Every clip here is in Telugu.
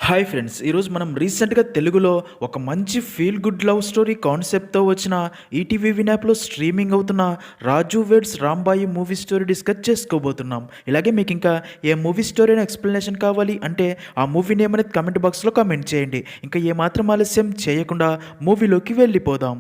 Hi friends! ఈరోజు మనం రీసెంట్‌గా తెలుగులో ఒక మంచి ఫీల్ గుడ్ లవ్ స్టోరీ కాన్సెప్ట్‌తో వచ్చిన ఈటీవీ విన్ యాప్‌లో స్ట్రీమింగ్ అవుతున్న 'Raju weds Rambai' movie story discuss చేసుకోబోతున్నాం. ఇలాగే మీకింకా ఏ మూవీ స్టోరీ అయినా ఎక్స్‌ప్లనేషన్ కావాలి అంటే ఆ మూవీ నేమ్ అనేది కామెంట్ బాక్స్‌లో కామెంట్ చేయండి. ఇంకా ఏమాత్రం ఆలస్యం చేయకుండా మూవీలోకి వెళ్ళిపోదాం.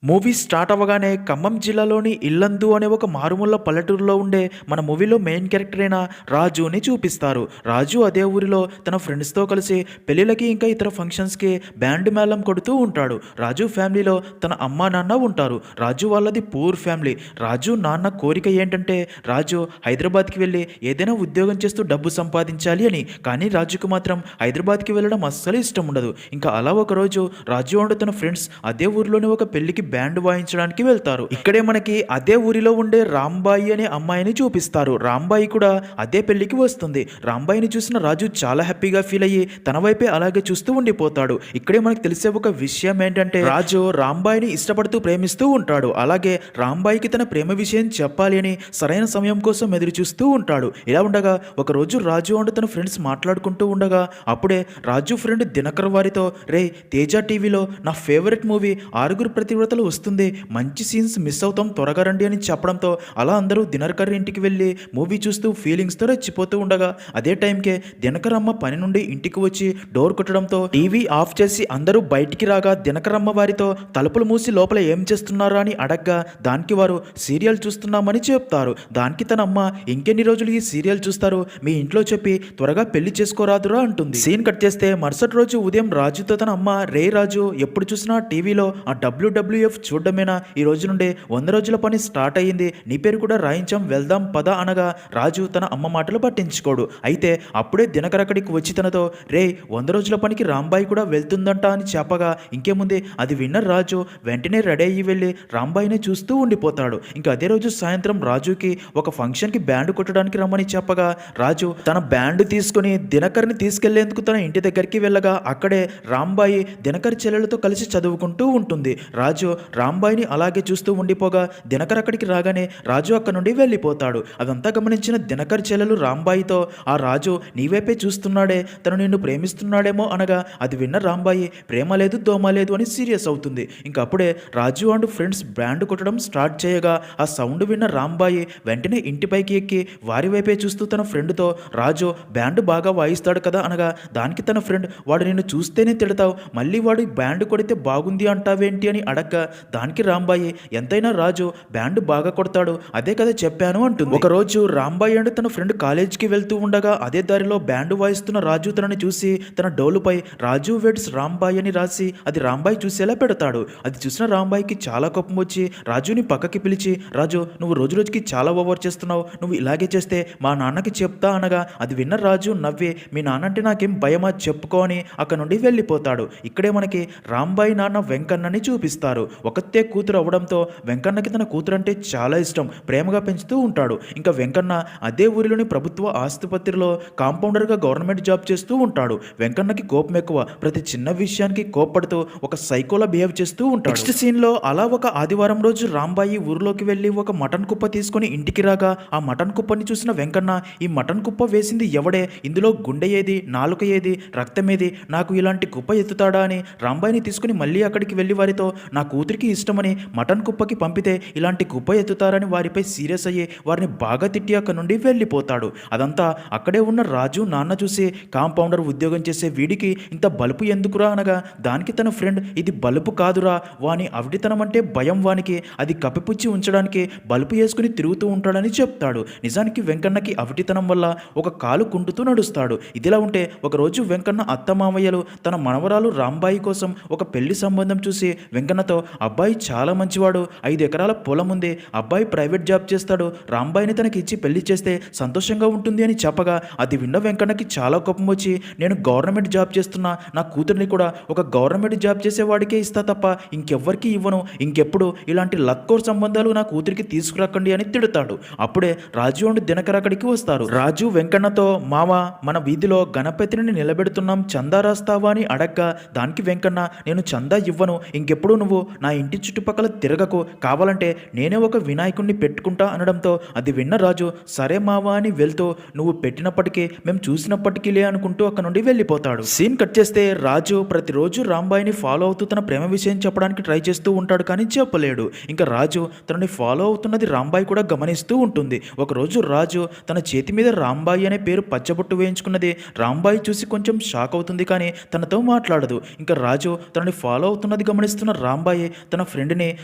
మూవీ స్టార్ట్ అవ్వగానే ఖమ్మం జిల్లాలోని ఇల్లందు అనే ఒక మారుమూల పల్లెటూరులో ఉండే మన మూవీలో మెయిన్ క్యారెక్టర్ అయిన రాజుని చూపిస్తారు. రాజు అదే ఊరిలో తన ఫ్రెండ్స్తో కలిసి పెళ్ళిళ్ళకి ఇంకా ఇతర ఫంక్షన్స్కి బ్యాండ్ మేళం కొడుతూ ఉంటాడు. రాజు ఫ్యామిలీలో తన అమ్మా నాన్న ఉంటారు. రాజు వాళ్ళది పూర్ ఫ్యామిలీ. రాజు నాన్న కోరిక ఏంటంటే రాజు హైదరాబాద్కి వెళ్ళి ఏదైనా ఉద్యోగం చేస్తూ డబ్బు సంపాదించాలి అని. కానీ రాజుకు మాత్రం హైదరాబాద్కి వెళ్ళడం అస్సలు ఇష్టం ఉండదు. ఇంకా అలా ఒకరోజు రాజు అండ్ తన ఫ్రెండ్స్ అదే ఊరిలోని ఒక పెళ్లికి బ్యాండ్ వాయించడానికి వెళ్తారు. ఇక్కడే మనకి అదే ఊరిలో ఉండే రాంబాయి అనే అమ్మాయిని చూపిస్తారు. రాంబాయి కూడా అదే పెళ్లికి వస్తుంది. రాంబాయిని చూసిన రాజు చాలా హ్యాపీగా ఫీల్ అయ్యి తన వైపే అలాగే చూస్తూ ఉండిపోతాడు. ఇక్కడే మనకు తెలిసే ఒక విషయం ఏంటంటే రాజు రాంబాయిని ఇష్టపడుతూ ప్రేమిస్తూ ఉంటాడు. అలాగే రాంబాయికి తన ప్రేమ విషయం చెప్పాలి అని సరైన సమయం కోసం ఎదురు చూస్తూ ఉంటాడు. ఇలా ఉండగా ఒకరోజు రాజు అండ్ తన ఫ్రెండ్స్ మాట్లాడుకుంటూ ఉండగా అప్పుడే రాజు ఫ్రెండ్ దినకర్ వారితో రే తేజ టీవీలో నా ఫేవరెట్ మూవీ ఆరుగురు ప్రతివ్రతలు వస్తుంది, మంచి సీన్స్ మిస్ అవుతాం, త్వరగా రండి అని చెప్పడంతో అలా అందరూ దినకర్ ఇంటికి వెళ్ళి మూవీ చూస్తూ ఫీలింగ్స్తో రెచ్చిపోతూ ఉండగా అదే టైంకే దినకర్ అమ్మ పని నుండి ఇంటికి వచ్చి డోర్ కొట్టడంతో టీవీ ఆఫ్ చేసి అందరూ బయటికి రాగా దినకర్ అమ్మ వారితో తలుపులు మూసి లోపల ఏం చేస్తున్నారా అని అడగ్గా దానికి వారు సీరియల్ చూస్తున్నామని చెప్తారు. దానికి తన అమ్మ ఇంకెన్ని రోజులు ఈ సీరియల్ చూస్తారు, మీ ఇంట్లో చెప్పి త్వరగా పెళ్లి చేసుకోరాదురా అంటుంది. సీన్ కట్ చేస్తే మరుసటి రోజు ఉదయం రాజుతో తన అమ్మ రే రాజు ఎప్పుడు చూసినా టీవీలో ఆ డబ్ల్యూడబ్ల్యూఎఫ్ చూడడమేనా, ఈ రోజు నుండే 100 రోజుల పని స్టార్ట్ అయ్యింది, నీ పేరు కూడా రాయించాం వెళ్దాం పద అనగా రాజు తన అమ్మ మాటలు పట్టించుకోడు. అయితే అప్పుడే దినకర్ అక్కడికి వచ్చి తనతో రే 100 రోజుల పనికి రాంబాయి కూడా వెళ్తుందంట అని చెప్పగా ఇంకేముంది అది విన్న రాజు వెంటనే రెడీ అయ్యి వెళ్ళి రాంబాయిని చూస్తూ ఉండిపోతాడు. ఇంకా అదే రోజు సాయంత్రం రాజుకి ఒక ఫంక్షన్కి బ్యాండ్ కొట్టడానికి రమ్మని చెప్పగా రాజు తన బ్యాండ్ తీసుకుని దినకర్ని తీసుకెళ్లేందుకు తన ఇంటి దగ్గరికి వెళ్ళగా అక్కడే రాంబాయి దినకర్ చెల్లెలతో కలిసి చదువుకుంటూ ఉంటుంది. రాజు రాంబాయిని అలాగే చూస్తూ ఉండిపోగా దినకర్ అక్కడికి రాగానే రాజు అక్కడి నుండి వెళ్ళిపోతాడు. అదంతా గమనించిన దినకర్ చెల్లెలు రాంబాయితో ఆ రాజు నీవైపే చూస్తున్నాడే, తను నిన్ను ప్రేమిస్తున్నాడేమో అనగా అది విన్న రాంబాయి ప్రేమ లేదు దోమ లేదు అని సీరియస్ అవుతుంది. ఇంకా అప్పుడే రాజు అండ్ ఫ్రెండ్స్ బ్యాండ్ కొట్టడం స్టార్ట్ చేయగా ఆ సౌండ్ విన్న రాంబాయి వెంటనే ఇంటిపైకి ఎక్కి వారి వైపే చూస్తూ తన ఫ్రెండ్తో రాజు బ్యాండ్ బాగా వాయిస్తాడు కదా అనగా దానికి తన ఫ్రెండ్ వాడు నిన్ను చూస్తేనే తిడతావు, మళ్ళీ వాడు బ్యాండ్ కొడితే బాగుంది అంటావేంటి అని అడగ్గా దానికి రాంబాయి ఎంతైనా రాజు బ్యాండ్ బాగా కొడతాడు, అదే కదా చెప్పాను అంటుంది. ఒకరోజు రాంబాయి అండ్ తన ఫ్రెండ్ కాలేజీకి వెళ్తూ ఉండగా అదే దారిలో బ్యాండ్ వాయిస్తున్న రాజు తనని చూసి తన డోలుపై రాజు వెడ్స్ రాంబాయి అని రాసి అది రాంబాయి చూసేలా పెడతాడు. అది చూసిన రాంబాయికి చాలా కోపం వచ్చి రాజుని పక్కకి పిలిచి రాజు నువ్వు రోజు రోజుకి చాలా ఓవర్ చేస్తున్నావు, నువ్వు ఇలాగే చేస్తే మా నాన్నకి చెప్తా అనగా అది విన్న రాజు నవ్వి మీ నాన్న అంటే నాకేం భయమా చెప్పుకో అని అక్కడ నుండి వెళ్ళిపోతాడు. ఇక్కడే మనకి రాంబాయి నాన్న వెంకన్నని చూపిస్తారు. ఒకతే కూతురు అవడంతో వెంకన్నకి తన కూతురు అంటే చాలా ఇష్టం, ప్రేమగా పెంచుతూ ఉంటాడు. ఇంకా వెంకన్న అదే ఊరిలోని ప్రభుత్వ ఆసుపత్రిలో కాంపౌండర్గా గవర్నమెంట్ జాబ్ చేస్తూ ఉంటాడు. వెంకన్నకి కోపం ఎక్కువ, ప్రతి చిన్న విషయానికి కోప్పడుతూ ఒక సైకోలా బిహేవ్ చేస్తూ ఉంటాడు. నెక్స్ట్ సీన్లో అలా ఒక ఆదివారం రోజు రాంబాయి ఊరిలోకి వెళ్ళి ఒక మటన్ కుప్ప తీసుకొని ఇంటికి రాగా ఆ మటన్ కుప్పని చూసిన వెంకన్న ఈ మటన్ కుప్ప వేసింది ఎవడే, ఇందులో గుండె ఏది, నాలుక ఏది, రక్తం ఏది, నాకు ఇలాంటి కుప్ప ఎత్తుతాడా అని రాంబాయిని తీసుకుని మళ్ళీ అక్కడికి వెళ్ళి వారితో నా కూతురికి ఇష్టమని మటన్ కుప్పకి పంపితే ఇలాంటి కుప్ప ఎత్తుతారని వారిపై సీరియస్ అయ్యి వారిని బాగా తిట్టి అక్కడి నుండి వెళ్ళిపోతాడు. అదంతా అక్కడే ఉన్న రాజు నాన్న చూసి కాంపౌండర్ ఉద్యోగం చేసే వీడికి ఇంత బలుపు ఎందుకురా అనగా దానికి తన ఫ్రెండ్ ఇది బలుపు కాదురా, వాని అవిటితనం అంటే భయం, వానికి అది కప్పిపుచ్చి ఉంచడానికి బలుపు వేసుకుని తిరుగుతూ ఉంటాడని చెప్తాడు. నిజానికి వెంకన్నకి అవిటితనం వల్ల ఒక కాలు కుంటుతూ నడుస్తాడు. ఇదిలా ఉంటే ఒకరోజు వెంకన్న అత్తమామయ్యలు తన మనవరాలు రాంబాయి కోసం ఒక పెళ్లి సంబంధం చూసి వెంకన్నతో అబ్బాయి చాలా మంచివాడు, 5 ఎకరాల పొలం ఉంది, అబ్బాయి ప్రైవేట్ జాబ్ చేస్తాడు, రాంబాయిని తనకి ఇచ్చి పెళ్లి చేస్తే సంతోషంగా ఉంటుంది అని చెప్పగా అది విన్న వెంకన్నకి చాలా కోపం వచ్చి నేను గవర్నమెంట్ జాబ్ చేస్తున్నా, నా కూతుర్ని కూడా ఒక గవర్నమెంట్ జాబ్ చేసేవాడికే ఇస్తా తప్ప ఇంకెవ్వరికి ఇవ్వను, ఇంకెప్పుడు ఇలాంటి లక్కోర్ సంబంధాలు నా కూతురికి తీసుకురాకండి అని తిడతాడు. అప్పుడే రాజు అండ్ దినకర్ అక్కడికి వస్తారు. రాజు వెంకన్నతో మామ మన వీధిలో గణపతిని నిలబెడుతున్నాం, చందా రాస్తావా అని అడగ్గా దానికి వెంకన్న నేను చందా ఇవ్వను, ఇంకెప్పుడు నువ్వు నా ఇంటి చుట్టుపక్కల తిరగకు, కావాలంటే నేనే ఒక వినాయకుడిని పెట్టుకుంటా అనడంతో అది విన్న రాజు సరే మావా అని వెళ్తూ నువ్వు పెట్టినప్పటికీ మేము చూసినప్పటికీలే అనుకుంటూ అక్కడ నుండి వెళ్ళిపోతాడు. సీన్ కట్ చేస్తే రాజు ప్రతిరోజు రాంబాయిని ఫాలో అవుతూ తన ప్రేమ విషయం చెప్పడానికి ట్రై చేస్తూ ఉంటాడు, కానీ చెప్పలేడు. ఇంకా రాజు తనని ఫాలో అవుతున్నది రాంబాయి కూడా గమనిస్తూ ఉంటుంది. ఒకరోజు రాజు తన చేతి మీద రాంబాయి అనే పేరు పచ్చబొట్టు వేయించుకున్నది రాంబాయి చూసి కొంచెం షాక్ అవుతుంది, కానీ తనతో మాట్లాడదు. ఇంకా రాజు తనని ఫాలో అవుతున్నది గమనిస్తున్న రాంబాయి తన ఫ్రెండ్ని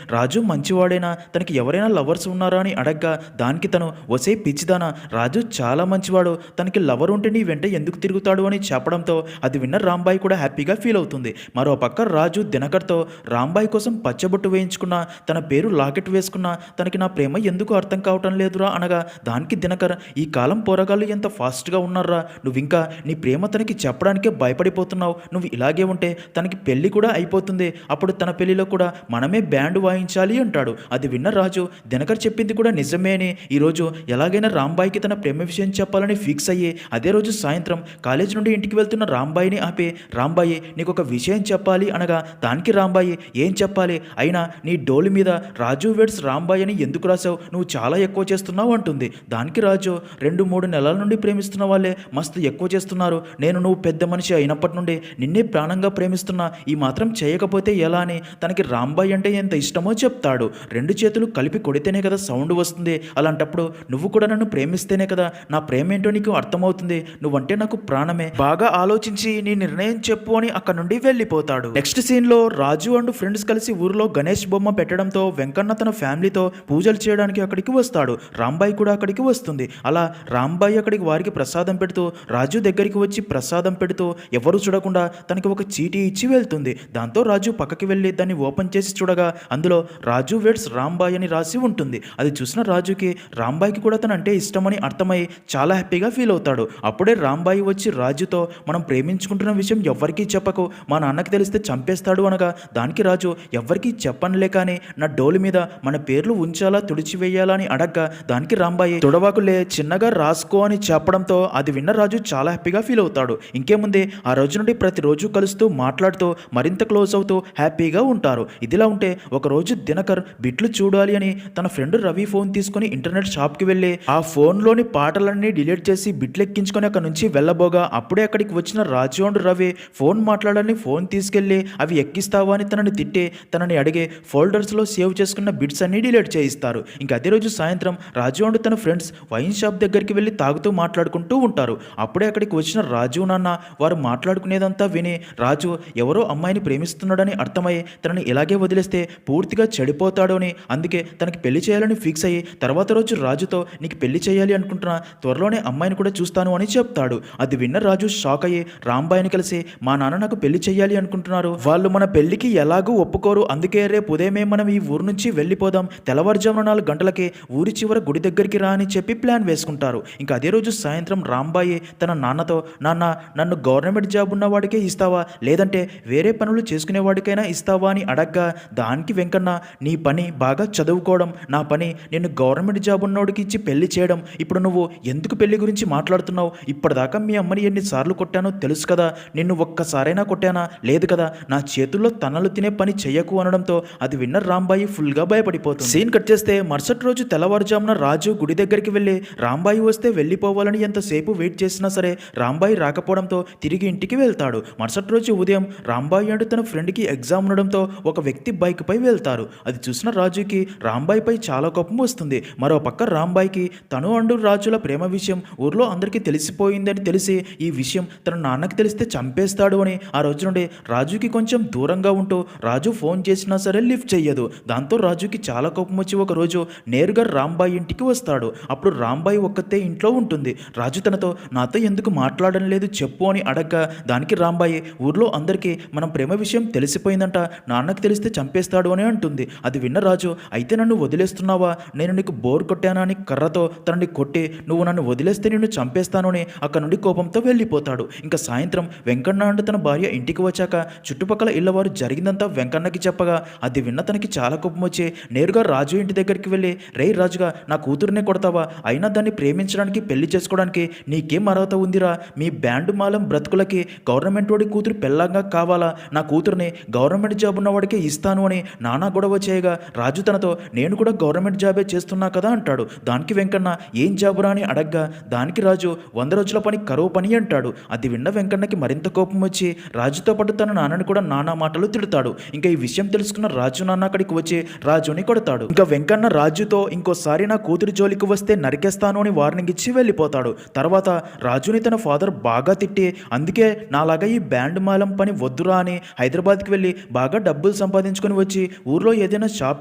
రాజు మంచివాడేనా, తనకి ఎవరైనా లవర్స్ ఉన్నారా అని అడగ్గా దానికి తను ఒసే పిచ్చిదానా, రాజు చాలా మంచివాడు, తనకి లవర్ ఉంటే నీ వెంట ఎందుకు తిరుగుతాడు అని చెప్పడంతో అది విన్న రాంబాయి కూడా హ్యాపీగా ఫీల్ అవుతుంది. మరో పక్క రాజు దినకర్తో రాంబాయి కోసం పచ్చబొట్టు వేయించుకున్న, తన పేరు లాకెట్ వేసుకున్న తనకి నా ప్రేమ ఎందుకు అర్థం కావటం లేదురా అనగా దానికి దినకర్ ఈ కాలం పోరగాళ్ళు ఎంత ఫాస్ట్గా ఉన్నారా, నువ్వు ఇంకా నీ ప్రేమ తనకి చెప్పడానికే భయపడిపోతున్నావు, నువ్వు ఇలాగే ఉంటే తనకి పెళ్లి కూడా అయిపోతుంది, అప్పుడు తన పెళ్లిలో కూడా మనమే బ్యాండ్ వాయించాలి అంటాడు. అది విన్న రాజు దినకర్ చెప్పింది కూడా నిజమే అని ఈరోజు ఎలాగైనా రాంబాయికి తన ప్రేమ విషయం చెప్పాలని ఫిక్స్ అయ్యి అదే రోజు సాయంత్రం కాలేజ్ నుండి ఇంటికి వెళ్తున్న రాంబాయిని ఆపి రాంబాయి నీకు ఒక విషయం చెప్పాలి అనగా దానికి రాంబాయి ఏం చెప్పాలి, అయినా నీ డోలు మీద రాజు వెడ్స్ రాంబాయి అని ఎందుకు రాసావు, నువ్వు చాలా ఎక్కువ చేస్తున్నావు అంటుంది. దానికి రాజు 2-3 నెలల నుండి ప్రేమిస్తున్న వాళ్ళే మస్తు ఎక్కువ చేస్తున్నారు, నేను నువ్వు పెద్ద మనిషి అయినప్పటి నుండి నిన్నే ప్రాణంగా ప్రేమిస్తున్నా, ఈ మాత్రం చేయకపోతే ఎలా అని తనకి రాంబాయి అంటే ఎంత ఇష్టమో చెప్తాడు. 2 చేతులు కలిపి కొడితేనే కదా సౌండ్ వస్తుంది, అలాంటప్పుడు నువ్వు కూడా నన్ను ప్రేమిస్తేనే కదా నా ప్రేమ ఏంటో నీకు అర్థమవుతుంది, నువ్వంటే నాకు ప్రాణమే, బాగా ఆలోచించి నీ నిర్ణయం చెప్పు అని అక్కడ నుండి వెళ్ళిపోతాడు. నెక్స్ట్ సీన్ లో రాజు అండ్ ఫ్రెండ్స్ కలిసి ఊరిలో గణేష్ బొమ్మ పెట్టడంతో వెంకన్న తన ఫ్యామిలీతో పూజలు చేయడానికి అక్కడికి వస్తాడు. రాంబాయి కూడా అక్కడికి వస్తుంది. అలా రాంబాయి అక్కడికి వారికి ప్రసాదం పెడుతూ రాజు దగ్గరికి వచ్చి ప్రసాదం పెడుతూ ఎవరు చూడకుండా తనకి ఒక చీటీ ఇచ్చి వెళ్తుంది. దాంతో రాజు పక్కకి వెళ్ళి దాన్ని ఓపెన్ చేసి చూడగా అందులో రాజు వెడ్స్ రాంబాయి అని రాసి ఉంటుంది. అది చూసిన రాజుకి రాంబాయికి కూడా తనంటే ఇష్టమని అర్థమై చాలా హ్యాపీగా ఫీల్ అవుతాడు. అప్పుడే రాంబాయి వచ్చి రాజుతో మనం ప్రేమించుకుంటున్న విషయం ఎవ్వరికీ చెప్పకు, మా నాన్నకి తెలిస్తే చంపేస్తాడు అనగా దానికి రాజు ఎవ్వరికీ చెప్పనులే, కానీ నా డోలు మీద మన పేర్లు ఉంచాలా తుడిచివేయాలా అని అడగ్గా దానికి రాంబాయి తుడవాకులే చిన్నగా రాసుకో అని చెప్పడంతో అది విన్న రాజు చాలా హ్యాపీగా ఫీల్ అవుతాడు. ఇంకేముంది ఆ రోజు నుండి ప్రతిరోజు కలుస్తూ మాట్లాడుతూ మరింత క్లోజ్ అవుతూ హ్యాపీగా ఉంటారు. ఇదిలా ఉంటే ఒకరోజు దినకర్ బిట్లు చూడాలి అని తన ఫ్రెండ్ రవి ఫోన్ తీసుకుని ఇంటర్నెట్ షాప్కి వెళ్ళి ఆ ఫోన్లోని పాటలన్నీ డిలీట్ చేసి బిట్లు ఎక్కించుకొని అక్కడ నుంచి వెళ్ళబోగా అప్పుడే అక్కడికి వచ్చిన రాజు అండ్ రవి ఫోన్ మాట్లాడాలని ఫోన్ తీసుకెళ్లి అవి ఎక్కిస్తావా అని తనని తిట్టి తనని అడిగే ఫోల్డర్స్లో సేవ్ చేసుకున్న బిట్స్ అన్ని డిలీట్ చేయిస్తారు. ఇంకా అదే రోజు సాయంత్రం రాజు అండ్ తన ఫ్రెండ్స్ వైన్ షాప్ దగ్గరికి వెళ్ళి తాగుతూ మాట్లాడుకుంటూ ఉంటారు. అప్పుడే అక్కడికి వచ్చిన రాజు నాన్న వారు మాట్లాడుకునేదంతా విని రాజు ఎవరో అమ్మాయిని ప్రేమిస్తున్నాడని అర్థమై తనని ఇలాగే వదిలేస్తే పూర్తిగా చెడిపోతాడు అని అందుకే తనకి పెళ్లి చేయాలని ఫిక్స్ అయ్యి తర్వాత రోజు రాజుతో నీకు పెళ్లి చేయాలి అనుకుంటున్నా, త్వరలోనే అమ్మాయిని కూడా చూస్తాను అని చెప్తాడు. అది విన్న రాజు షాక్ అయ్యి రాంబాయిని కలిసి మా నాన్న నాకు పెళ్లి చేయాలి అనుకుంటున్నారు, వాళ్ళు మన పెళ్లికి ఎలాగూ ఒప్పుకోరు, అందుకే రేపు ఉదయమే మనం ఈ ఊరు నుంచి వెళ్ళిపోదాం, తెల్లవారుజామున 4 గంటలకే ఊరి చివర గుడి దగ్గరికి రా అని చెప్పి ప్లాన్ వేసుకుంటారు. ఇంకా అదే రోజు సాయంత్రం రాంబాయి తన నాన్నతో నాన్న నన్ను గవర్నమెంట్ జాబ్ ఉన్న వాడికే ఇస్తావా లేదంటే వేరే పనులు చేసుకునేవాడికైనా ఇస్తావా అని అడగ్గా దానికి వెంకన్న నీ పని బాగా చదువుకోవడం, నా పని నిన్ను గవర్నమెంట్ జాబ్ ఉన్నోడికి ఇచ్చి పెళ్లి చేయడం, ఇప్పుడు నువ్వు ఎందుకు పెళ్లి గురించి మాట్లాడుతున్నావు, ఇప్పటిదాకా మీ అమ్మని ఎన్నిసార్లు కొట్టానో తెలుసు కదా, నిన్ను ఒక్కసారైనా కొట్టానా, లేదు కదా, నా చేతుల్లో తనలు తినే పని చెయ్యకు అనడంతో అది విన్న రాంబాయి ఫుల్గా భయపడిపోతుంది. సీన్ కట్ చేస్తే మరుసటి రోజు తెల్లవారుజామున రాజు గుడి దగ్గరికి వెళ్ళి రాంబాయి వస్తే వెళ్ళిపోవాలని ఎంతసేపు వెయిట్ చేసినా సరే రాంబాయి రాకపోవడంతో తిరిగి ఇంటికి వెళ్తాడు. మరుసటి రోజు ఉదయం రాంబాయి అంటూ తన ఫ్రెండ్కి ఎగ్జామ్ ఉండడంతో ఒక వ్యక్తి బైక్ పై వెళ్తారు. అది చూసిన రాజుకి రాంబాయిపై చాలా కోపం వస్తుంది. మరో పక్క రాంబాయికి తను అండు రాజుల ప్రేమ విషయం ఊర్లో అందరికీ తెలిసిపోయిందని తెలిసి ఈ విషయం తన నాన్నకి తెలిస్తే చంపేస్తాడు అని ఆ రోజు నుండి రాజుకి కొంచెం దూరంగా ఉంటూ రాజు ఫోన్ చేసినా సరే లిఫ్ట్ చెయ్యదు. దాంతో రాజుకి చాలా కోపం వచ్చి ఒక రోజు నేరుగా రాంబాయి ఇంటికి వస్తాడు. అప్పుడు రాంబాయి ఒక్కతే ఇంట్లో ఉంటుంది. రాజు తనతో నాతో ఎందుకు మాట్లాడడం లేదు చెప్పు అని అడగ్గా దానికి రాంబాయి ఊర్లో అందరికీ మనం ప్రేమ విషయం తెలిసిపోయిందంట, నాన్నకి తెలిస్తే చంపేస్తాడు అని అంటుంది. అది విన్న రాజు అయితే నన్ను వదిలేస్తున్నావా, నేను నీకు బోర్ కొట్టానా అని కర్రతో తనని కొట్టి నువ్వు నన్ను వదిలేస్తే నిన్ను చంపేస్తాను అని అక్కడ నుండి కోపంతో వెళ్ళిపోతాడు. ఇంకా సాయంత్రం వెంకన్న అంటూ తన భార్య ఇంటికి వచ్చాక చుట్టుపక్కల ఇళ్ళవారు జరిగిందంతా వెంకన్నకి చెప్పగా అది విన్న తనకి చాలా కోపం వచ్చి నేరుగా రాజు ఇంటి దగ్గరికి వెళ్ళి రే రాజుగా నా కూతురునే కొడతావా, అయినా దాన్ని ప్రేమించడానికి పెళ్లి చేసుకోవడానికి నీకేం అర్హత ఉందిరా, మీ బ్యాండు మాలం బ్రతుకులకి గవర్నమెంట్ వాడి కూతురు పెళ్ళంగా కావాలా, నా కూతురుని గవర్నమెంట్ జాబ్ ఉన్న వాడికి ఇస్తాను అని నానా గొడవ చేయగా రాజు తనతో నేను కూడా గవర్నమెంట్ జాబే చేస్తున్నా కదా అంటాడు. దానికి వెంకన్న ఏం జాబురా అని అడగ్గా దానికి రాజు 100 రోజుల పని కరువు పని అంటాడు. అది విన్న వెంకన్నకి మరింత కోపం వచ్చి రాజుతో పాటు తన నాన్నని కూడా నానా మాటలు తిడతాడు. ఇంకా ఈ విషయం తెలుసుకున్న రాజు నాన్న అక్కడికి వచ్చి రాజుని కొడతాడు. ఇంకా వెంకన్న రాజుతో ఇంకోసారి నా కూతురి జోలికి వస్తే నరికేస్తాను అని వార్నింగ్ ఇచ్చి వెళ్ళిపోతాడు. తర్వాత రాజుని తన ఫాదర్ బాగా తిట్టి అందుకే నాలాగా ఈ బ్యాండ్ మాలం పని వద్దురా అని హైదరాబాద్కి వెళ్ళి బాగా డబ్బులు సంపాదించుకొని వచ్చి ఊర్లో ఏదైనా షాప్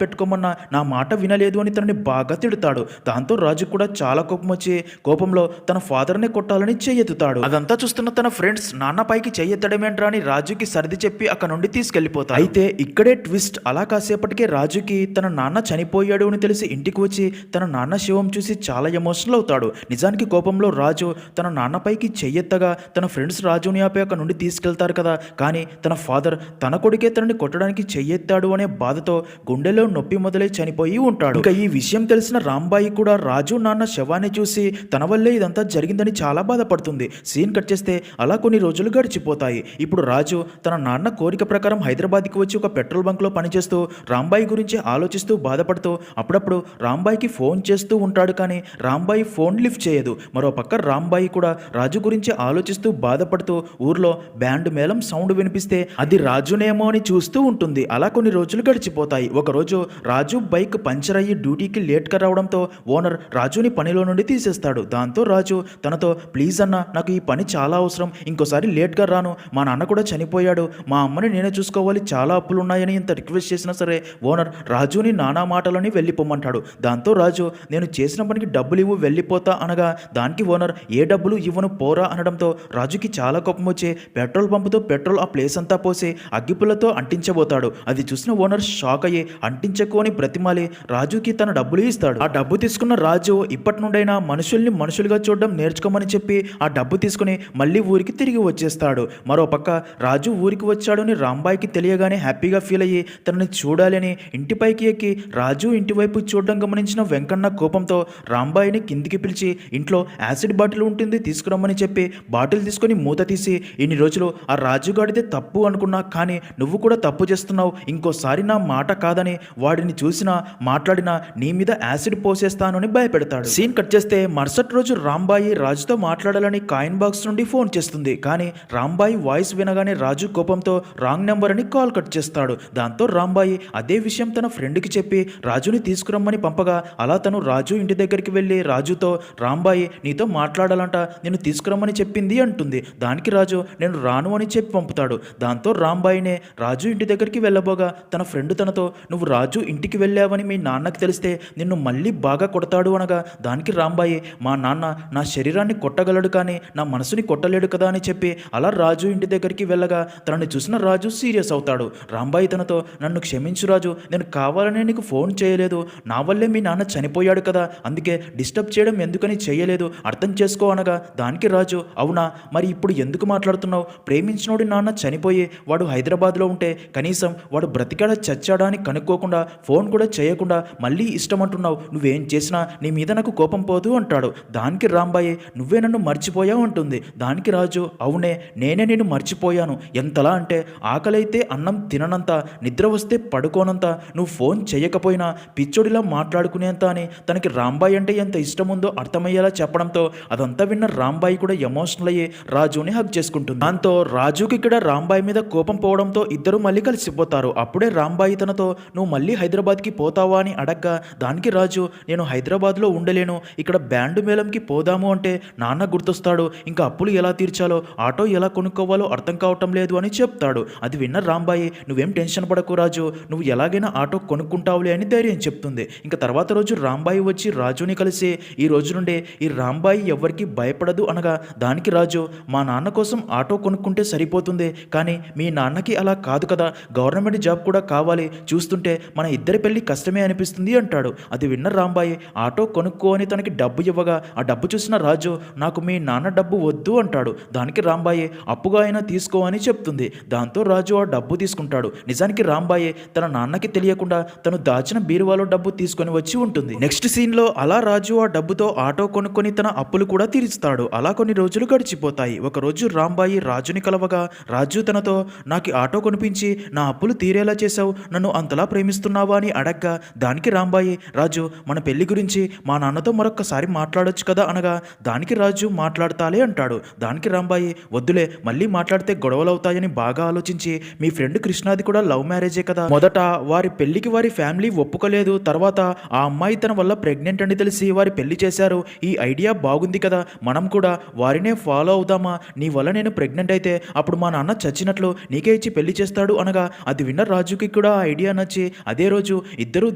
పెట్టుకోమన్నా నా మాట వినలేదు అని తనని బాగా తిడతాడు. దాంతో రాజు కూడా చాలా కోపం వచ్చి కోపంలో తన ఫాదర్ని కొట్టాలని చెయ్యెత్తుతాడు. అదంతా చూస్తున్న తన ఫ్రెండ్స్ నాన్న పైకి చెయ్యెత్తడమేంట్రా అని రాజుకి సర్ది చెప్పి అక్కడ నుండి తీసుకెళ్లిపోతాడు. అయితే ఇక్కడే ట్విస్ట్. అలా కాసేపటికే రాజుకి తన నాన్న చనిపోయాడు అని తెలిసి ఇంటికి వచ్చి తన నాన్న శవం చూసి చాలా ఎమోషనల్ అవుతాడు. నిజానికి కోపంలో రాజు తన నాన్నపైకి చెయ్యెత్తగా తన ఫ్రెండ్స్ రాజుని ఆపి అక్కడ నుండి తీసుకెళ్తారు కదా. కానీ తన ఫాదర్ తన కొడుకే తనని కొట్టడానికి చెయ్యెత్తాడు అనే బాధతో గుండెలో నొప్పి మొదలై చనిపోయి ఉంటాడు. ఇంకా ఈ విషయం తెలిసిన రాంబాయి కూడా రాజు నాన్న శవాన్ని చూసి తన వల్లే ఇదంతా జరిగిందని చాలా బాధపడుతుంది. సీన్ కట్ చేస్తే అలా కొన్ని రోజులు గడిచిపోతాయి. ఇప్పుడు రాజు తన నాన్న కోరిక ప్రకారం హైదరాబాద్కి వచ్చి ఒక పెట్రోల్ బంక్లో పనిచేస్తూ రాంబాయి గురించి ఆలోచిస్తూ బాధపడుతూ అప్పుడప్పుడు రాంబాయికి ఫోన్ చేస్తూ ఉంటాడు. కానీ రాంబాయి ఫోన్ లిఫ్ట్ చేయదు. మరో పక్క రాంబాయి కూడా రాజు గురించి ఆలోచిస్తూ బాధపడుతూ ఊర్లో బ్యాండ్ మేళం సౌండ్ వినిపిస్తే అది రాజునేమో అని చూస్తూ ఉంటుంది. అలా కొన్ని రోజులు గడిచిపోతాయి. ఒకరోజు రాజు బైక్ పంచర్ అయ్యి డ్యూటీకి లేట్గా రావడంతో ఓనర్ రాజుని పనిలో నుండి తీసేస్తాడు. దాంతో రాజు తనతో ప్లీజ్ అన్న నాకు ఈ పని చాలా అవసరం, ఇంకోసారి లేట్గా రాను, మా నాన్న కూడా చనిపోయాడు, మా అమ్మని నేనే చూసుకోవాలి, చాలా అప్పులున్నాయని ఇంత రిక్వెస్ట్ చేసినా సరే ఓనర్ రాజుని నానా మాటలని వెళ్ళిపోమంటాడు. దాంతో రాజు నేను చేసిన పనికి డబ్బులు ఇవ్వు వెళ్ళిపోతా అనగా దానికి ఓనర్ ఏ డబ్బులు ఇవ్వను పోరా అనడంతో రాజుకి చాలా కోపం వచ్చి పెట్రోల్ పంపుతో పెట్రోల్ ఆ ప్లేస్ అంతా పోసి అగ్గిపుల్లతో అంటించబోతాడు. అది చూసిన ఓనర్ షాక్ అయ్యి అంటించకు అని బ్రతిమాలి రాజుకి తన డబ్బులు ఇస్తాడు. ఆ డబ్బు తీసుకున్న రాజు ఇప్పటి నుండైనా మనుషుల్ని మనుషులుగా చూడడం నేర్చుకోమని చెప్పి ఆ డబ్బు తీసుకుని మళ్ళీ ఊరికి తిరిగి వచ్చేస్తాడు. మరో పక్క రాజు ఊరికి వచ్చాడని రాంబాయికి తెలియగానే హ్యాపీగా ఫీల్ అయ్యి తనని చూడాలని ఇంటిపైకి ఎక్కి రాజు ఇంటి వైపు చూడడం గమనించిన వెంకన్న కోపంతో రాంబాయిని కిందికి పిలిచి ఇంట్లో యాసిడ్ బాటిల్ ఉంటుంది తీసుకురమ్మని చెప్పి బాటిల్ తీసుకొని మూత తీసి ఇన్ని రోజులు ఆ రాజుగాడిదే తప్పు అనుకున్నా కానీ నువ్వు కూడా తప్పు చేస్తున్నావు, ఇంకోసారి నా మాట కాదని వాడిని చూసినా మాట్లాడినా నీ మీద యాసిడ్ పోసేస్తాను అని భయపెడతాడు. సీన్ కట్ చేస్తే మరుసటి రోజు రాంబాయి రాజుతో మాట్లాడాలని కాయిన్ బాక్స్ నుండి ఫోన్ చేస్తుంది. కానీ రాంబాయి వాయిస్ వినగానే రాజు కోపంతో రాంగ్ నెంబర్ అని కాల్ కట్ చేస్తాడు. దాంతో రాంబాయి అదే విషయం తన ఫ్రెండ్కి చెప్పి రాజుని తీసుకురమ్మని పంపగా అలా తను రాజు ఇంటి దగ్గరికి వెళ్ళి రాజుతో రాంబాయి నీతో మాట్లాడాలంట, నేను తీసుకురమ్మని చెప్పింది అంటుంది. దానికి రాజు నేను రాను అని చెప్పి పంపుతాడు. దాంతో రాంబాయినే రాజు ఇంటి దగ్గరికి వెళ్ళబోగా తన ఫ్రెండ్ తనతో నువ్వు రాజు ఇంటికి వెళ్ళావని మీ నాన్నకి తెలిస్తే నిన్ను మళ్ళీ బాగా కొడతాడు అనగా దానికి రాంబాయి మా నాన్న నా శరీరాన్ని కొట్టగలడు కానీ నా మనసుని కొట్టలేడు కదా అని చెప్పి అలా రాజు ఇంటి దగ్గరికి వెళ్ళగా తనని చూసిన రాజు సీరియస్ అవుతాడు. రాంబాయి తనతో నన్ను క్షమించు రాజు, నేను కావాలనే నీకు ఫోన్ చేయలేదు, నా వల్లే మీ నాన్న చనిపోయాడు కదా, అందుకే డిస్టర్బ్ చేయడం ఎందుకని చేయలేదు, అర్థం చేసుకో అనగా దానికి రాజు అవునా మరి ఇప్పుడు ఎందుకు మాట్లాడుతున్నావు, ప్రేమించినోడి నాన్న చనిపోయి వాడు హైదరాబాద్లో ఉంటే కనీసం వాడు బ్రతికాడా చచ్చాడా అని కనుక్కోకుండా ఫోన్ కూడా చేయకుండా మళ్ళీ ఇష్టం అంటున్నావు, నువ్వేం చేసినా నీ మీద నాకు కోపం పోదు అంటాడు. దానికి రాంబాయి నువ్వే నన్ను మర్చిపోయావు అంటుంది. దానికి రాజు అవునే నేనే నేను మర్చిపోయాను, ఎంతలా అంటే ఆకలైతే అన్నం తిననంత, నిద్ర వస్తే పడుకోనంత, నువ్వు ఫోన్ చేయకపోయినా పిచ్చోడిలా మాట్లాడుకునేంత అని తనకి రాంబాయి అంటే ఎంత ఇష్టం ఉందో అర్థమయ్యేలా చెప్పడంతో అదంతా విన్న రాంబాయి కూడా ఎమోషనల్ అయ్యి రాజుని హగ్ చేసుకుంటుంది. దాంతో రాజుకి ఇక్కడ రాంబాయి మీద కోపం పోవడంతో ఇద్దరు మళ్ళీ కలిసిపోతారు. అప్పుడే రాంబాయి తనతో నువ్వు మళ్ళీ హైదరాబాద్కి పోతావా అని అడగ్గా దానికి రాజు నేను హైదరాబాద్లో ఉండలేను, ఇక్కడ బ్యాండ్ మేళంకి పోదాము అంటే నాన్న గుర్తొస్తాడు, ఇంకా అప్పులు ఎలా తీర్చాలో ఆటో ఎలా కొనుక్కోవాలో అర్థం కావటం లేదు అని చెప్తాడు. అది విన్న రాంబాయి నువ్వేం టెన్షన్ పడకు రాజు, నువ్వు ఎలాగైనా ఆటో కొనుక్కుంటావులే అని ధైర్యం చెప్తుంది. ఇంకా తర్వాత రోజు రాంబాయి వచ్చి రాజుని కలిసి ఈ రోజు నుండే ఈ రాంబాయి ఎవరికి భయపడదు అనగా దానికి రాజు మా నాన్న కోసం ఆటో కొనుక్కుంటే సరిపోతుంది, కానీ మీ నాన్నకి అలా కాదు కదా, గవర్నమెంట్ జాబ్ కూడా కావాలి, చూస్తుంటే మన ఇద్దరి పెళ్లి కష్టమే అనిపిస్తుంది అంటాడు. అది విన్న రాంబాయి ఆటో కొనుక్కో అని తనకి డబ్బు ఇవ్వగా ఆ డబ్బు చూసిన రాజు నాకు మీ నాన్న డబ్బు వద్దు అంటాడు. దానికి రాంబాయి అప్పుగా అయినా తీసుకో అని చెప్తుంది. దాంతో రాజు ఆ డబ్బు తీసుకుంటాడు. నిజానికి రాంబాయి తన నాన్నకి తెలియకుండా తను దాచిన బీరువాలో డబ్బు తీసుకొని వచ్చి ఉంటుంది. నెక్స్ట్ సీన్లో అలా రాజు ఆ డబ్బుతో ఆటో కొనుక్కొని తన అప్పులు కూడా తీరుస్తాడు. అలా కొన్ని రోజులు గడిచిపోతాయి. ఒకరోజు రాంబాయి రాజుని కలవగా రాజు తనతో నాకు ఆటో కొనిపించి నా అప్పులు కోరికలు తీరేలా చేశావు, నన్ను అంతలా ప్రేమిస్తున్నావా అని అడగ్గా దానికి రాంబాయి, రాజు మన పెళ్లి గురించి మా నాన్నతో మరొక్కసారి మాట్లాడొచ్చు కదా అనగా దానికి రాజు మాట్లాడతాలే అంటాడు. దానికి రాంబాయి, వద్దులే మళ్ళీ మాట్లాడితే గొడవలవుతాయని బాగా ఆలోచించి మీ ఫ్రెండ్ కృష్ణాది కూడా లవ్ మ్యారేజే కదా, మొదట వారి పెళ్లికి వారి ఫ్యామిలీ ఒప్పుకోలేదు, తర్వాత ఆ అమ్మాయి తన వల్ల ప్రెగ్నెంట్ అని తెలిసి వారి పెళ్లి చేశారు, ఈ ఐడియా బాగుంది కదా, మనం కూడా వారినే ఫాలో అవుదామా, నీ వల్ల నేను ప్రెగ్నెంట్ అయితే అప్పుడు మా నాన్న చచ్చినట్లు నీకే ఇచ్చి పెళ్లి చేస్తాడు అనగా అది విన్న రాజుకి కూడా ఆ ఐడియా నచ్చి అదే రోజు ఇద్దరు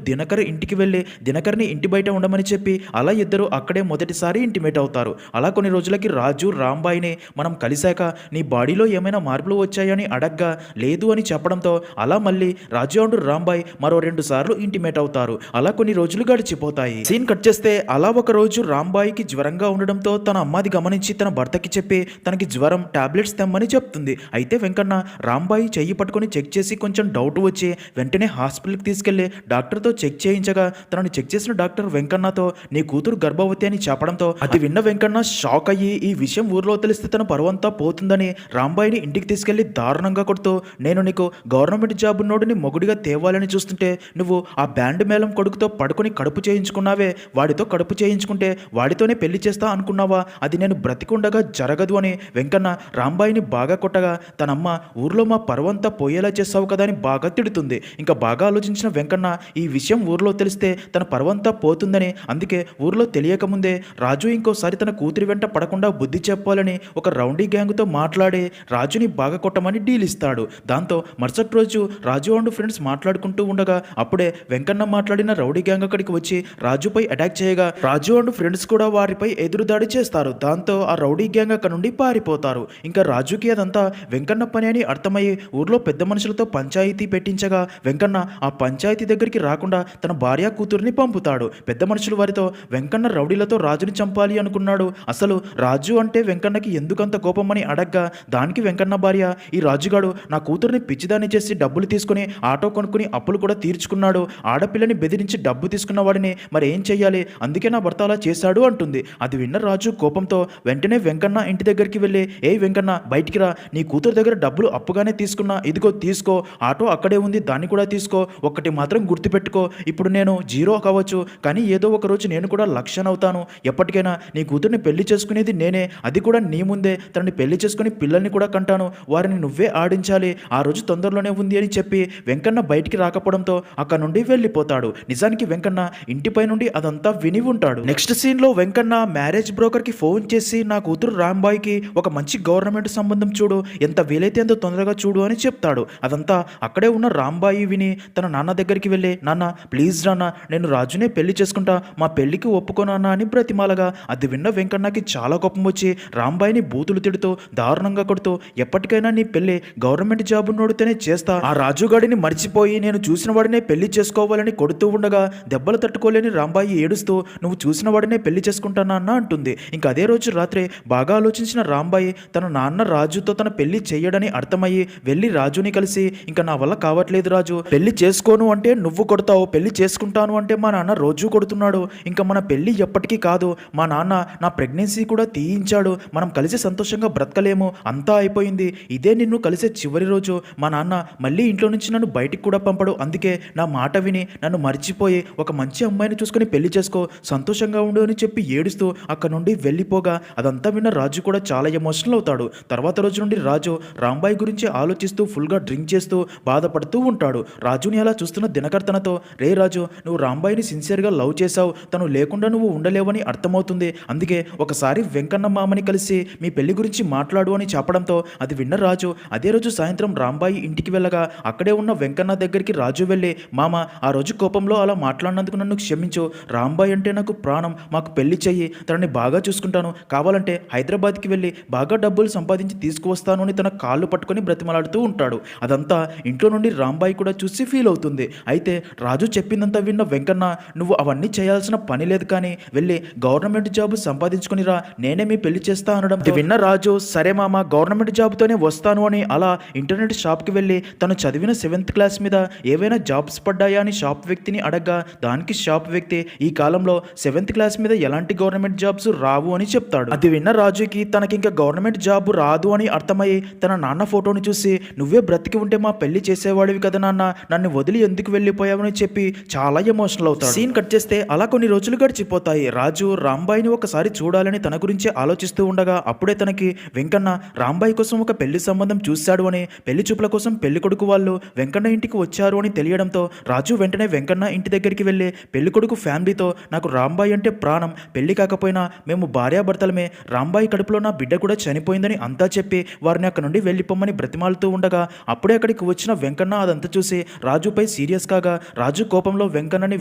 దినకర్ ఇంటికి వెళ్ళి దినకర్ని ఇంటి బయట ఉండమని చెప్పి అలా ఇద్దరు అక్కడే మొదటిసారి ఇంటిమేట్ అవుతారు. అలా కొన్ని రోజులకి రాజు రాంబాయిని మనం కలిశాక నీ బాడీలో ఏమైనా మార్పులు వచ్చాయని అడగ్గా లేదు అని చెప్పడంతో అలా మళ్ళీ రాజు అండ్ రాంబాయ్ మరో 2 సార్లు ఇంటిమేట్ అవుతారు. అలా కొన్ని రోజులు గడిచిపోతాయి. సీన్ కట్ చేస్తే అలా ఒక రోజు రాంబాయికి జ్వరంగా ఉండడంతో తన అమ్మాది గమనించి తన భర్తకి చెప్పి తనకి జ్వరం టాబ్లెట్స్ తెమ్మని చెప్తుంది. అయితే వెంకన్న రాంబాయి చెయ్యి పట్టుకొని చెక్ చేసి కొంచెం డౌట్ వచ్చి వెంటనే హాస్పిటల్కి తీసుకెళ్లి డాక్టర్తో చెక్ చేయించగా తనని చెక్ చేసిన డాక్టర్ వెంకన్నతో నీ కూతురు గర్భవతి అని చెప్పడంతో అది విన్న వెంకన్న షాక్ అయ్యి ఈ విషయం ఊర్లో తెలిస్తే తన పరువంతా పోతుందని రాంబాయిని ఇంటికి తీసుకెళ్లి దారుణంగా కొడుతూ నేను నీకు గవర్నమెంట్ జాబ్ నోడిని మొగుడిగా తేవాలని చూస్తుంటే నువ్వు ఆ బ్యాండ్ మేళం కొడుకుతో పడుకొని కడుపు చేయించుకున్నావే, వాడితో కడుపు చేయించుకుంటే వాడితోనే పెళ్లి చేస్తా అనుకున్నావా, అది నేను బ్రతికుండగా జరగదు అని వెంకన్న రాంబాయిని బాగా కొట్టగా తనమ్మ ఊర్లో మా పరువంతా పోయేలా చేస్తావు కదా అని బాగా తిడుతుంది. ఇంకా బాగా ఆలోచించిన వెంకన్న ఈ విషయం ఊర్లో తెలిస్తే తన పరువంతా పోతుందని అందుకే ఊర్లో తెలియకముందే రాజు ఇంకోసారి తన కూతురి వెంట పడకుండా బుద్ధి చెప్పాలని ఒక రౌండీ గ్యాంగ్తో మాట్లాడి రాజుని బాగా కొట్టమని డీల్ ఇస్తాడు. దాంతో మరుసటి రోజు రాజు అండ్ ఫ్రెండ్స్ మాట్లాడుకుంటూ ఉండగా అప్పుడే వెంకన్న మాట్లాడిన రౌడీ గ్యాంగ్ అక్కడికి వచ్చి రాజుపై అటాక్ చేయగా రాజు అండ్ ఫ్రెండ్స్ కూడా వారిపై ఎదురుదాడి చేస్తారు. దాంతో ఆ రౌడీ గ్యాంగ్ అక్కడ నుండి పారిపోతారు. ఇంకా రాజుకి అదంతా వెంకన్న పని అని అర్థమయ్యి ఊర్లో పెద్ద మనుషులతో పంచాయతీ పెట్టించగా వెంకన్న ఆ పంచాయతీ దగ్గరికి రాకుండా తన భార్య కూతుర్ని పంపుతాడు. పెద్ద మనుషులు వారితో వెంకన్న రౌడీలతో రాజుని చంపాలి అనుకున్నాడు, అసలు రాజు అంటే వెంకన్నకి ఎందుకంత కోపమని అడగ్గా దానికి వెంకన్న భార్య ఈ రాజుగాడు నా కూతుర్ని పిచ్చిదాన్ని చేసి డబ్బులు తీసుకుని ఆటో కొనుక్కుని అప్పులు కూడా తీర్చుకున్నాడు, ఆడపిల్లని బెదిరించి డబ్బు తీసుకున్న వాడిని మరి ఏం చెయ్యాలి, అందుకే నా భర్త అలా చేశాడు అంటుంది. అది విన్న రాజు కోపంతో వెంటనే వెంకన్న ఇంటి దగ్గరికి వెళ్ళి ఏ వెంకన్న బయటికి రా, నీ కూతురు దగ్గర డబ్బులు అప్పుగానే తీసుకున్నా, ఇదిగో తీసుకో, ఆటో అక్కడే ఉంది దాన్ని కూడా తీసుకో, ఒక్కటి మాత్రం గుర్తుపెట్టుకో, ఇప్పుడు నేను జీరో కావచ్చు కానీ ఏదో ఒక రోజు నేను కూడా లక్షణ అవుతాను, ఎప్పటికైనా నీ కూతుర్ని పెళ్లి చేసుకునేది నేనే, అది కూడా నీ ముందే, తనని పెళ్లి చేసుకుని పిల్లల్ని కూడా కంటాను, వారిని నువ్వే ఆడించాలి, ఆ రోజు తొందరలోనే ఉంది అని చెప్పి వెంకన్న బయటికి రాకపోవడంతో అక్కడ నుండి వెళ్ళిపోతాడు. నిజానికి వెంకన్న ఇంటిపై నుండి అదంతా విని ఉంటాడు. నెక్స్ట్ సీన్ లో వెంకన్న మ్యారేజ్ బ్రోకర్ కి ఫోన్ చేసి నా కూతురు రాంబాయికి ఒక మంచి గవర్నమెంట్ సంబంధం చూడు, ఎంత వీలైతే అంత తొందరగా చూడు అని చెప్తాడు. అదంతా అక్కడే ఉన్న రాంబాయి విని తన నాన్న దగ్గరికి వెళ్ళి నాన్న ప్లీజ్ నాన్న నేను రాజునే పెళ్లి చేసుకుంటా, మా పెళ్లికి ఒప్పుకోనన్నా అని బ్రతిమాలగా అది విన్న వెంకన్నకి చాలా కోపం వచ్చి రాంబాయిని బూతులు తిడుతూ దారుణంగా కొడుతూ ఎప్పటికైనా నీ పెళ్లి గవర్నమెంట్ జాబ్ నోడితేనే చేస్తా, ఆ రాజుగాడిని మర్చిపోయి నేను చూసిన వాడినే పెళ్లి చేసుకోవాలని కొడుతూ ఉండగా దెబ్బలు తట్టుకోలేని రాంబాయి ఏడుస్తూ నువ్వు చూసిన వాడినే పెళ్లి చేసుకుంటానా అన్న అంటుంది. ఇంకా అదే రోజు రాత్రి బాగా ఆలోచించిన రాంబాయి తన నాన్న రాజుతో తన పెళ్లి చెయ్యడని అర్థమయ్యి వెళ్ళి రాజుని కలిసి ఇంకా నా వల్ల కావట్లేదు రాజు, పెళ్లి చేసుకోను అంటే నువ్వు కొడతావు, పెళ్లి చేసుకుంటాను అంటే మా నాన్న రోజు కొడుతున్నాడు, ఇంకా మన పెళ్లి ఎప్పటికీ కాదు, మా నాన్న నా ప్రెగ్నెన్సీ కూడా తీయించాడు, మనం కలిసి సంతోషంగా బ్రతకలేము, అంతా అయిపోయింది, ఇదే నిన్ను కలిసే చివరి రోజు, మా నాన్న మళ్ళీ ఇంట్లో నుంచి నన్ను బయటికి కూడా పంపడు, అందుకే నా మాట విని నన్ను మర్చిపోయి ఒక మంచి అమ్మాయిని చూసుకుని పెళ్లి చేసుకో, సంతోషంగా ఉండు అని చెప్పి ఏడుస్తూ అక్కడ నుండి వెళ్ళిపోగా అదంతా విన్న రాజు కూడా చాలా ఎమోషనల్ అవుతాడు. తర్వాత రోజు నుండి రాజు రాంబాయి గురించి ఆలోచిస్తూ ఫుల్గా డ్రింక్ చేస్తూ బాధపడుతూ ఉంటాడు. రాజుని అలా చూస్తున్న దినకర్ తనతో రే రాజు నువ్వు రాంబాయిని సిన్సియర్గా లవ్ చేశావు, తను లేకుండా నువ్వు ఉండలేవని అర్థమవుతుంది, అందుకే ఒకసారి వెంకన్న మామని కలిసి మీ పెళ్లి గురించి మాట్లాడు అని చెప్పడంతో అది విన్న రాజు అదే రోజు సాయంత్రం రాంబాయి ఇంటికి వెళ్ళగా అక్కడే ఉన్న వెంకన్న దగ్గరికి రాజు వెళ్ళి మామ ఆ రోజు కోపంలో అలా మాట్లాడినందుకు నన్ను క్షమించు, రాంబాయి అంటే నాకు ప్రాణం, మాకు పెళ్లి చెయ్యి, తనని బాగా చూసుకుంటాను, కావాలంటే హైదరాబాద్కి వెళ్ళి బాగా డబ్బులు సంపాదించి తీసుకువస్తాను అని తన కాళ్ళు పట్టుకొని బ్రతిమలాడుతూ ఉంటాడు. అదంతా ఇంట్లో నుండి రాంబాయి కూడా చూసి ఫీల్ అవుతుంది. అయితే రాజు చెప్పిందంతా విన్న వెంకన్న నువ్వు అవన్నీ చేయాల్సిన పని లేదు కానీ వెళ్ళి గవర్నమెంట్ జాబ్ సంపాదించుకునిరా, నేనే మీ పెళ్లి చేస్తా అనడం విన్న రాజు సరే మామ గవర్నమెంట్ జాబ్తోనే వస్తాను అని అలా ఇంటర్నెట్ షాప్కి వెళ్ళి తను చదివిన 7th క్లాస్ మీద ఏవైనా జాబ్స్ పడ్డాయా అని షాప్ వ్యక్తిని అడగ్గా దానికి షాప్ వ్యక్తి ఈ కాలంలో 7th క్లాస్ మీద ఎలాంటి గవర్నమెంట్ జాబ్స్ రావు అని చెప్తాడు. అది విన్న రాజుకి తనకి ఇంకా గవర్నమెంట్ జాబ్ రాదు అని అర్థమయ్యి తన నాన్న ఫోటోని చూసి నువ్వే బ్రతికి ఉంటే మా పెళ్లి చేసేవాడివి కదా నాన్న, నన్ను వదిలి ఎందుకు వెళ్ళిపోయావని చెప్పి చాలా ఎమోషనల్ అవుతాడు. సీన్ కట్ చేస్తే అలా కొన్ని రోజులు గడిచిపోతాయి. రాజు రాంబాయిని ఒకసారి చూడాలని తన గురించి ఆలోచిస్తూ ఉండగా అప్పుడే తనకి వెంకన్న రాంబాయి కోసం ఒక పెళ్లి సంబంధం చూశాడు అని, పెళ్లి చూపుల కోసం పెళ్లి కొడుకు వాళ్ళు వెంకన్న ఇంటికి వచ్చారు అని తెలియడంతో రాజు వెంటనే వెంకన్న ఇంటి దగ్గరికి వెళ్ళి పెళ్లి కొడుకు ఫ్యామిలీతో నాకు రాంబాయి అంటే ప్రాణం, పెళ్లి కాకపోయినా మేము భార్యాభర్తలమే, రాంబాయి కడుపులో నా బిడ్డ కూడా చనిపోయిందని అంతా చెప్పి వారిని అక్కడ నుండి వెళ్ళిపోమ్మని బ్రతిమాలుతూ ఉండగా అప్పుడే అక్కడికి వచ్చిన వెంకన్న అదంతా చూసి రాజుపై సీరియస్ కాగా రాజు కోపంలో వెంకన్నని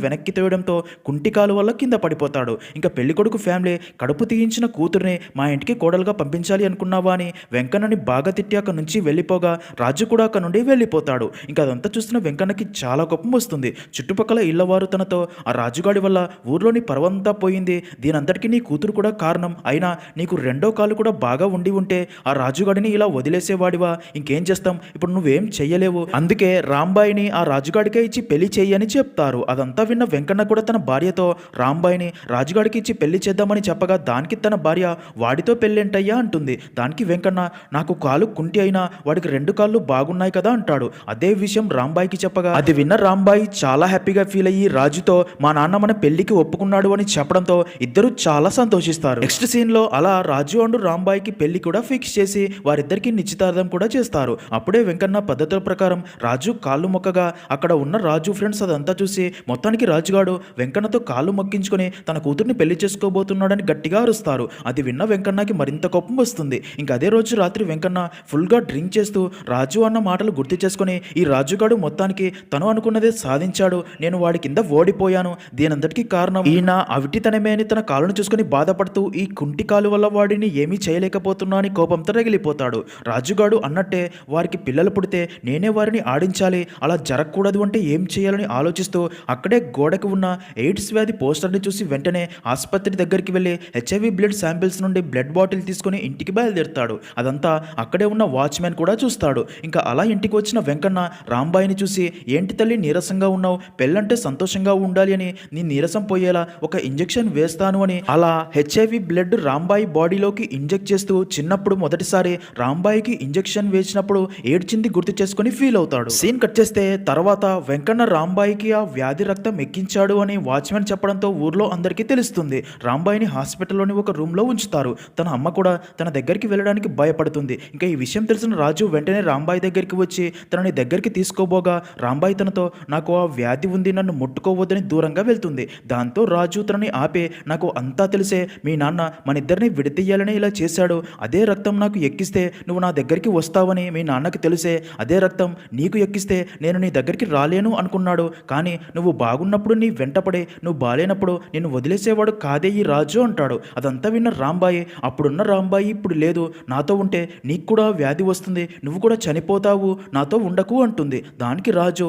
వెనక్కి తోయడంతో కుంటికాలు వల్ల కింద పడిపోతాడు. ఇంకా పెళ్లి కొడుకు ఫ్యామిలీ కడుపు తీయించిన కూతుర్ని మా ఇంటికి కోడలుగా పంపించాలి అనుకున్నావా అని వెంకన్నని బాగా తిట్టి అక్కడి నుంచి వెళ్ళిపోగా రాజు కూడా అక్కడ నుండి వెళ్ళిపోతాడు. ఇంకా అదంతా చూస్తున్న వెంకన్నకి చాలా కోపం వస్తుంది. చుట్టుపక్కల ఇళ్లవారు తనతో ఆ రాజుగాడి వల్ల ఊర్లోని పరవంతా పోయింది, దీనంతటికీ నీ కూతురు కూడా కారణం, అయినా నీకు రెండో కాలు కూడా బాగా ఉండి ఉంటే ఆ రాజుగాడిని ఇలా వదిలేసేవాడివా, ఇంకేం చేస్తాం, ఇప్పుడు నువ్వేం చెయ్యలేవు, అందుకే రాంబాయిని ఆ రాజుగాడికే ఇచ్చి పెళ్లి చెయ్యని చెప్తారు. అదంతా విన్న వెంకన్న కూడా తన భార్యతో రాంబాయిని రాజుగాడికి ఇచ్చి పెళ్లి చేద్దామని చెప్పగా దానికి తన భార్య వాడితో పెళ్ళేంటయ్యా అంటుంది. దానికి వెంకన్న నాకు కాలు కుంటి అయినా వాడికి రెండు కాళ్ళు బాగున్నాయి కదా అంటాడు. అదే విషయం రాంబాయికి చెప్పగా అది విన్న రాంబాయి చాలా హ్యాపీగా ఫీల్ అయ్యి రాజుతో మా నాన్న మన పెళ్లికి ఒప్పుకున్నాడు అని చెప్పడంతో ఇద్దరు చాలా సంతోషిస్తారు. నెక్స్ట్ సీన్ లో అలా రాజు అండ్ రాంబాయికి పెళ్లి కూడా ఫిక్స్ చేసి వారిద్దరికి నిశ్చితార్థం కూడా చేస్తారు. అప్పుడే వెంకన్న పద్ధతుల ప్రకారం రాజు కాళ్ళు మొక్కగా అక్కడ ఉన్న రాజు ఫ్రెండ్స్ అదంతా చూసి మొత్తానికి రాజుగాడు వెంకన్నతో కాళ్ళు మొక్కించుకొని తన కూతుర్ని పెళ్లి చేసుకోబోతున్నాడని గట్టిగా అరుస్తారు. అది విన్న వెంకన్నకి మరింత కోపం వస్తుంది. ఇంకా అదే రోజు రాత్రి వెంకన్న ఫుల్గా డ్రింక్ చేస్తూ రాజు అన్న మాటలు గుర్తు చేసుకుని ఈ రాజుగాడు మొత్తానికి తను అనుకున్నదే సాధించాడు, నేను వాడి కింద ఓడిపోయాను, దీనంతటికీ కారణం ఈయన అవిటితనమే అని తన కాళ్ళను చూసుకుని బాధపడుతూ ఈ కుంటి కాలు వల్ల వాడిని ఏమీ చేయలేకపోతున్నా అని కోపంతో రగిలిపోతాడు. రాజుగాడు అన్నట్టే వారికి పిల్లలు పుడితే నేనే వారిని ఆడించాలి, అలా జరగకూడదు అంటే ఏం చేయాలని ఆలోచిస్తూ అక్కడే గోడకు ఉన్న ఎయిడ్స్ వ్యాధి పోస్టర్ని చూసి వెంటనే ఆసుపత్రి దగ్గరికి వెళ్ళి హెచ్ఐవి బ్లడ్ శాంపిల్స్ నుండి బ్లడ్ బాటిల్ తీసుకుని ఇంటికి బయలుదేరుతాడు. అదంతా అక్కడే ఉన్న వాచ్మెన్ కూడా చూస్తాడు. ఇంకా అలా ఇంటికి వచ్చిన వెంకన్న రాంబాయిని చూసి ఏంటి తల్లి నీరసంగా ఉన్నావు, పెళ్ళంటే సంతోషంగా ఉండాలి అని నీ నీరసం పోయేలా ఒక ఇంజెక్షన్ వేస్తాను అని అలా హెచ్ఐవి బ్లడ్ రాంబాయి బాడీలోకి ఇంజెక్ట్ చేస్తూ చిన్నప్పుడు మొదటిసారి రాంబాయికి ఇంజెక్షన్ వేసినప్పుడు ఏడ్చింది గుర్తు చేసుకుని ఫీల్ అవుతాడు. సీన్ కట్ చేస్తే తర్వాత వెంకన్న రాంబాయికి ఆ వ్యాధి రక్తం ఎక్కించాడు అని వాచ్మెన్ చెప్పడంతో ఊర్లో అందరికీ తెలుస్తుంది. రాంబాయిని హాస్పిటల్లోని ఒక రూమ్ లో ఉంచుతారు. తన అమ్మ కూడా తన దగ్గరికి వెళ్ళడానికి భయపడుతుంది. ఇంకా ఈ విషయం తెలిసిన రాజు వెంటనే రాంబాయి దగ్గరికి వచ్చి తనని దగ్గరికి తీసుకోబోగా రాంబాయి తనతో నాకు ఆ వ్యాధి ఉంది, నన్ను ముట్టుకోవద్దని దూరంగా వెళ్తుంది. దాంతో రాజు తనని ఆపే నాకు అంతా తెలిసే మీ నాన్న మన ఇద్దరిని విడతీయాలని ఇలా చేశాడు, అదే రక్తం నాకు ఎక్కిస్తే నువ్వు నా దగ్గరికి వస్తావని మీ నాన్నకి తెలిసే, అదే రక్తం నీకు ఎక్కిస్తే నేను నీ దగ్గరికి రాలేను అనుకున్నాడు, కానీ నువ్వు బాగున్నప్పుడు నీ వెంటపడే నువ్వు బాలేనప్పుడు నిన్ను వదిలేసేవాడు కాదే ఈ రాజు అంటాడు. అదంతా విన్న రాంబాయి అప్పుడున్న రాంబాయి ఇప్పుడు లేదు, నాతో ఉంటే నీకు కూడా వ్యాధి వస్తుంది, నువ్వు కూడా చనిపోతావు, నాతో ఉండకు అంటుంది. దానికి రాజు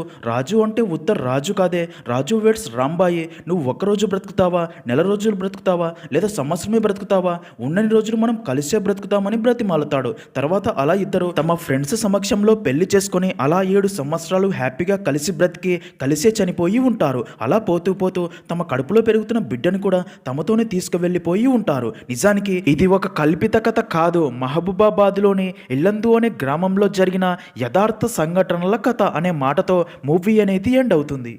అంటే ఉత్త రాజు కాదే, రాజు వేడ్స్ రాంబాయి, నువ్వు ఒక్కరోజు బ్రతుకుతావా, నెల రోజులు బ్రతుకుతావా, లేదా సంవత్సరమే బ్రతుకుతావా, ఉన్నన్ని రోజులు మనం కలిసే బ్రతుకుతామని బ్రతిమాలుతాడు. తర్వాత అలా ఇద్దరు తమ ఫ్రెండ్స్ సమక్షంలో పెళ్లి చేసుకుని అలా 7 సంవత్సరాలు హ్యాపీగా కలిసి బ్రతికి కలిసే చనిపోయి ఉంటారు. అలా పోతూ పోతూ తమ కడుపులో పెరుగుతున్న బిడ్డను కూడా తమతోనే తీసుకువెళ్ళిపోయి ఉంటారు. నిజానికి ఇది ఒక కల్పిత కథ కాదు, మహబూబాబాద్లోని ఇల్లందు అనే గ్రామంలో జరిగిన యథార్థ సంఘటనల కథ అనే మాటతో మూవీ అనేది ఎండ్ అవుతుంది.